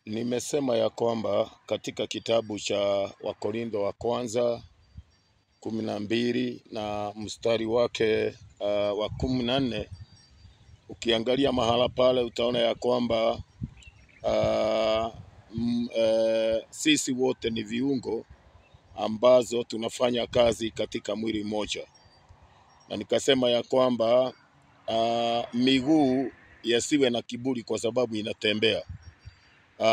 Nimesema ya kwamba katika kitabu cha Wakorintho wa kwanza 12 na mstari wake wa 14, ukiangalia mahala pale utaona ya kwamba sisi wote ni viungo ambazo tunafanya kazi katika mwili mmoja. Na nikasema ya kwamba miguu yasiwe na kiburi kwa sababu inatembea.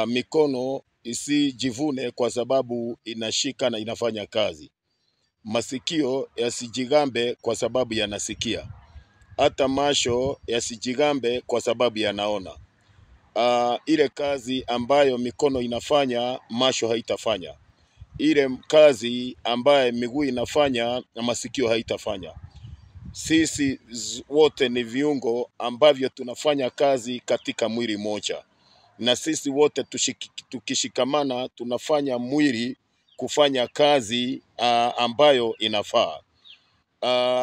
Mikono isijivune kwa sababu inashika na inafanya kazi. Masikio yasijigambe kwa sababu yanasikia. Hata macho yasijigambe kwa sababu yanaona. Ile kazi ambayo mikono inafanya, macho haitafanya. Ile kazi ambayo miguu inafanya na masikio haitafanya. Sisi wote ni viungo ambavyo tunafanya kazi katika mwili moja. Na sisi wote tukishikamana tunafanya mwili kufanya kazi ambayo inafaa.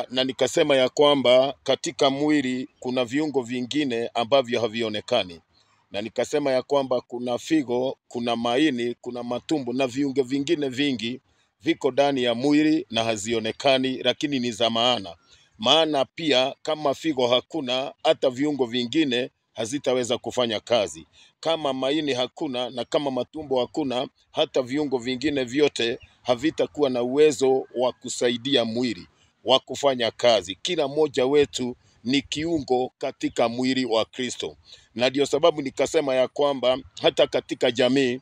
Na nikasema ya kwamba katika mwili kuna viungo vingine ambavyo havionekani. Na nikasema ya kwamba kuna figo, kuna maini, kuna matumbo na viungo vingine vingi viko ndani ya mwili na hazionekani, lakini ni za maana. Maana pia kama figo hakuna, hata viungo vingine hazitaweza kufanya kazi. Kama maini hakuna na kama matumbo hakuna, hata viungo vingine vyote havitakuwa na uwezo wa kusaidia mwili wa kufanya kazi. Kila mmoja wetu ni kiungo katika mwili wa Kristo. Na ndio sababu nikasema ya kwamba hata katika jamii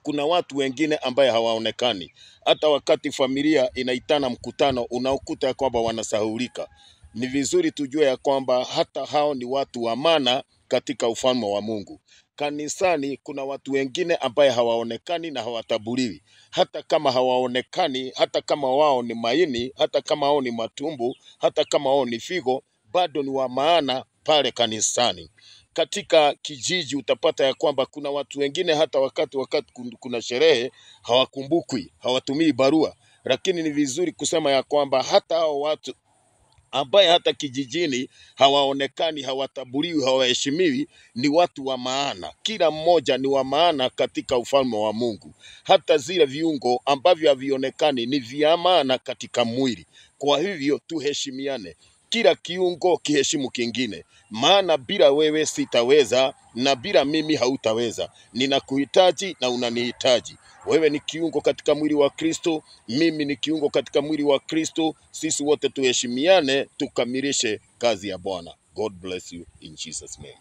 kuna watu wengine ambaye hawaonekani. Hata wakati familia inaitana mkutano, unaokuta ya kwamba wanasahulika. Ni vizuri tujue ya kwamba hata hao ni watu wa maana katika ufalme wa Mungu. Kanisani kuna watu wengine ambaye hawaonekani na hawatabuliwi. Hata kama hawaonekani, hata kama wao ni maini, hata kama wao ni matumbo, hata kama wao ni figo, bado ni wa maana pale kanisani. Katika kijiji utapata ya kwamba kuna watu wengine hata wakati kuna sherehe hawakumbukwi, hawatumii barua. Lakini ni vizuri kusema ya kwamba hata hao watu ambaye hata kijijini hawaonekani, hawatabuliwi, hawaheshimiwi, ni watu wa maana. Kila mmoja ni wa maana katika ufalme wa Mungu. Hata zile viungo ambavyo havionekani ni vya maana katika mwili. Kwa hivyo tuheshimiane. Kila kiungo kiheshimu kingine. Maana bila wewe sitaweza na bila mimi hautaweza. Ninakuhitaji na unanihitaji. Wewe ni kiungo katika mwili wa Kristo, mimi ni kiungo katika mwili wa Kristo. Sisi wote tuheshimiane, tukamilishe kazi ya Bwana. God bless you in Jesus' name.